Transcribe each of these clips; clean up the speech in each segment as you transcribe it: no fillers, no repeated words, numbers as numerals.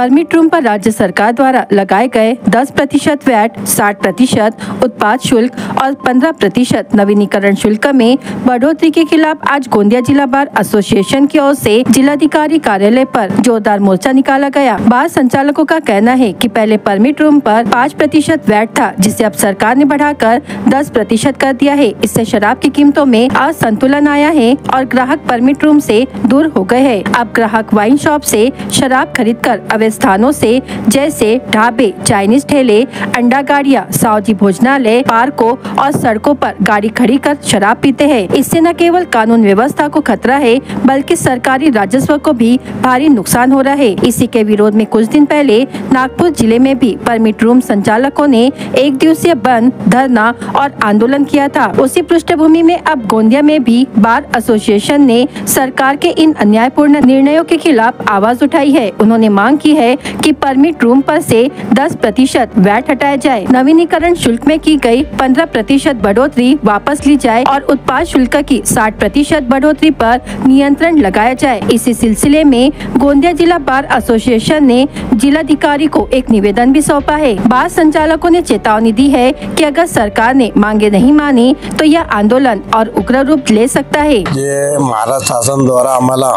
Permit room पर राज्य सरकार द्वारा लगाए गए 10% वैट, 60% उत्पाद शुल्क और 15% नवीनीकरण शुल्क में बढ़ोतरी के खिलाफ आज गोंदिया जिला बार एसोसिएशन की ओर से जिलाधिकारी कार्यालय पर जोरदार मोर्चा निकाला गया। बार संचालकों का कहना है कि पहले परमिट रूम पर 5% वैट था, जिसे अब सरकार ने बढ़ाकर 10% कर दिया है। इससे शराब की कीमतों में असंतुलन आया है और ग्राहक परमिट रूम से दूर हो गए हैं। अब ग्राहक वाइन शॉप से शराब खरीदकर अवैध स्थानों से जैसे ढाबे, चाइनीज ठेले, अंडा गाड़ियाँ, सावजी भोजनालय, पार्कों और सड़कों पर गाड़ी खड़ी कर शराब पीते हैं। इससे न केवल कानून व्यवस्था को खतरा है, बल्कि सरकारी राजस्व को भी भारी नुकसान हो रहा है। इसी के विरोध में कुछ दिन पहले नागपुर जिले में भी परमिट रूम संचालकों ने 1 दिवसीय बंद, धरना और आंदोलन किया था। उसी पृष्ठभूमि में अब गोंदिया में भी बार एसोसिएशन ने सरकार के इन अन्यायपूर्ण निर्णयों के खिलाफ आवाज उठाई है। उन्होंने मांग की है कि परमिट रूम पर से 10% वैट हटाया जाए, नवीनीकरण शुल्क में की गई 15% बढ़ोतरी वापस ली जाए और उत्पाद शुल्क की 60% बढ़ोतरी पर नियंत्रण लगाया जाए। इसी सिलसिले में गोंदिया जिला बार एसोसिएशन ने जिलाधिकारी को एक निवेदन भी सौंपा है। बार संचालकों ने चेतावनी दी है कि अगर सरकार ने मांगे नहीं मानी तो यह आंदोलन और उग्र रूप ले सकता है। जे महाराष्ट्र शासन द्वारा आम्हाला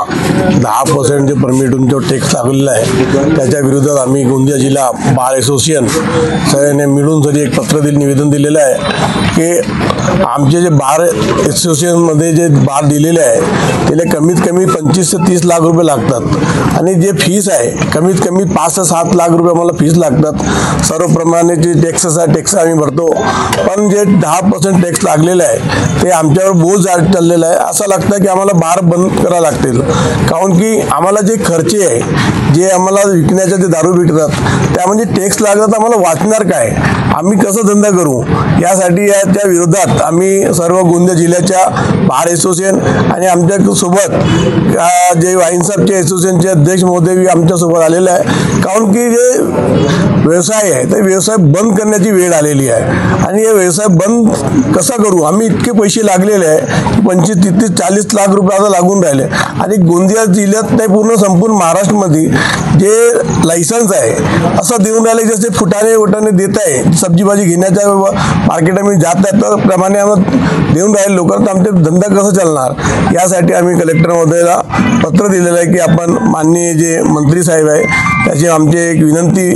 10% जे परमिट रूमचा टॅक्स लागलेला आहे, त्याच्या विरोधात आम्ही गोंदिया जिल्हा बार असोसिएशन सगळ्यांनी मिळून जरी एक पत्र निवेदन दिलेलं आहे की आमचे जे बार असोसिएशन मध्ये जे बार दिलेले आहे त्याला कमीत कमी 25 ते 30 लाख रुपये लागतात आणि जे फीस आहे कमीत कमी 5 ते 7 लाख रुपये आम्हाला फीस लागतात। सर्वप्रमाणे जे टॅक्स आम्ही भरतो, पण जे 10% टॅक्स लागलेला आहे ते आमच्यावर बोझ चाललेला आहे। असं लागतं की आम्हाला बार बंद करावं लागतील, कारण की आम्हाला जे खर्च आहे, जे आम्हाला विकण्याचे ते दारू विकतात त्यामध्ये टॅक्स लागतात, आम्हाला वाचणार काय, आम्ही कसं धंदा करू। यासाठी याच्या विरोधात आम्ही सर्व गोंदिया जिल्ह्याच्या बार असोसिएशन आणि आमच्या सोबत जे वाईन शॉपचे असोसिएशनचे अध्यक्ष महोदय आमच्या सोबत आलेले आहे, कारण की जे व्यवसाय आहे ते व्यवसाय बंद करण्याची वेळ आलेली आहे आणि हे व्यवसाय बंद कसा करू। आम्ही इतके पैसे लागलेले आहे 25, 30, 40 लाख रुपये आता लागून राहिले आणि गोंदिया जिल्ह्यात नाही पूर्ण संपूर्ण महाराष्ट्रामध्ये जे लायसन्स आहे असं देऊन राहिले जसे फुटाणे देत आहे। सब्जी भाजी घेण्याच्या मार्केटमध्ये जात आहेत तर प्रमाणे आम्हाला देऊन राहिले लोक, तर आमचे धंदा कसा चालणार। यासाठी आम्ही कलेक्टर महोदयाला पत्र दिलेलं आहे की आपण माननीय जे मंत्री साहेब आहे त्याची आमची एक विनंती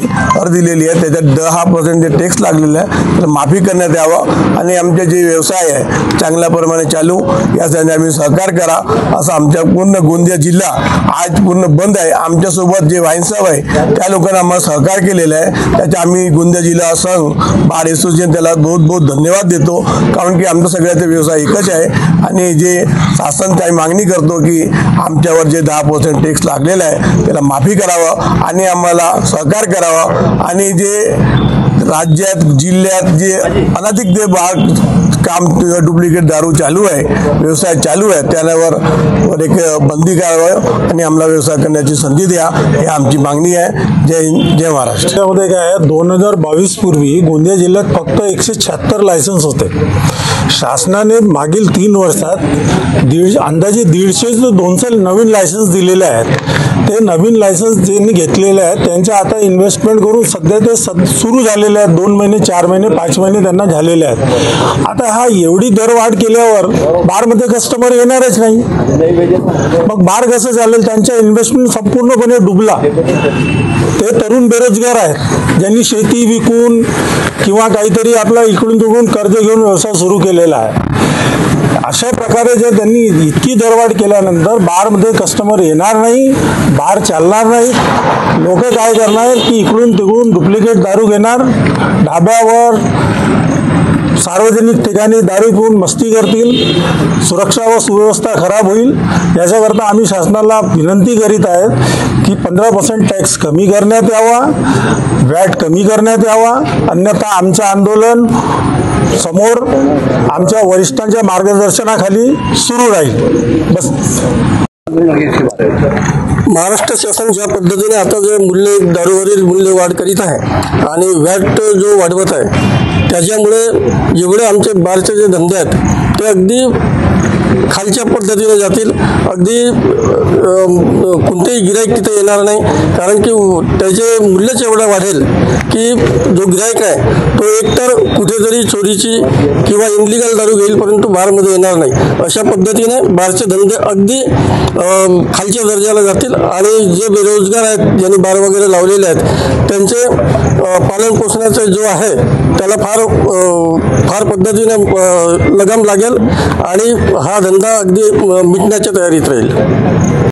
दिलेली आहे, त्याच्यात 10% जे टॅक्स लागलेला आहे तर माफी करण्यात यावं आणि आमचे जे व्यवसाय आहे चांगल्या प्रमाणे चालू, यासाठी आम्ही सहकार करा असं आमच्या पूर्ण गोंदिया जिल्हा आज पूर्ण बंद आहे। आमच्यासोबत जे वाईन शॉप आहे त्या लोकांना आम्हाला सहकार केलेला आहे, त्याच्या आम्ही गोंदिया जिल्हा संघ बार असोसिएशन त्याला बहुत धन्यवाद देतो, कारण की आमचा सगळ्याचा व्यवसाय एकच आहे आणि जे शासन काही मागणी करतो की आमच्यावर जे 10% टॅक्स लागलेला आहे त्याला माफी करावं आणि आम्हाला सहकार करावं आणि जे राज्यात जिल्ह्यात जे अनधिकृत जे काम डुप्लिकेट दारू चालू आहे, व्यवसाय चालू आहे, त्यावर एक बंदी करावं आणि आम्हाला व्यवसाय करण्याची संधी द्या, ही आमची मागणी आहे। जय हिंद, जय महाराष्ट्र। त्यामध्ये काय आहे 2022 पूर्वी गोंदिया जिल्ह्यात फक्त 176 लायसन्स होते। शासनाने मागील 3 वर्षात अंदाजे 150 ते 200 नवीन लायसन्स दिलेले आहेत। ते नवीन लायसन्स ज्यांनी घेतलेले आहेत त्यांच्या आता इन्व्हेस्टमेंट करून सध्या ते सुरू झालेले आहेत। 2 महिने, 4 महिने, 5 महिने त्यांना झालेले आहेत। आता हा एवढी दरवाढ केल्यावर बारमध्ये कस्टमर येणारच नाही, मग बार कसं चालेल। त्यांच्या इन्व्हेस्टमेंट संपूर्णपणे डुबला। ते तरुण बेरोजगार आहेत ज्यांनी शेती विकून किंवा काहीतरी आपला इकडून तिकडून कर्ज घेऊन व्यवसाय सुरू केलेला आहे। अशा प्रकारे जर त्यांनी इतकी दरवाढ केल्यानंतर बारमध्ये कस्टमर येणार नाही, बार चालणार नाही। लोक काय करणार की इकडून तिकडून डुप्लिकेट दारू घेणार, ढाब्यावर सार्वजनिक ठिकाणी दारू पिऊन मस्ती करतील, सुरक्षा व सुव्यवस्था खराब होईल। याच्याकरता आम्ही शासनाला विनंती करीत आहेत की 15% टॅक्स कमी करण्यात यावा, वॅट कमी करण्यात यावा, अन्यथा आमचं आंदोलन समोर आमच्या वरिष्ठांच्या मार्गदर्शनाखाली सुरू राहील। बस। महाराष्ट्र शासन ज्या पद्धतीने आता जे मूल्य दारूवरील मूल्य वाढ करीत आहे आणि वॅट जो वाढवत आहे त्याच्यामुळे जेवढे आमचे बारचे जे धंदे आहेत ते अगदी खालच्या पद्धतीने जातील. अगदी कोणतेही गिराईक तिथे येणार नाही, कारण की त्याचे मूल्यच एवढं वाढेल की जो गिराईक आहे तो एकतर कुठेतरी चोरीची किंवा इनलिगल दारू घेईल, परंतु बारमध्ये येणार नाही. अशा पद्धतीने बारचे धंदे अगदी खालच्या दर्जाला जातील आणि जे बेरोजगार आहेत, ज्यांनी बार वगैरे लावलेले आहेत, त्यांचे पालन पोषणाचा जो आहे त्याला फार पद्धतीने लगाम लागेल आणि हा धंदा अगदी मिटण्याच्या तयारीत राहील.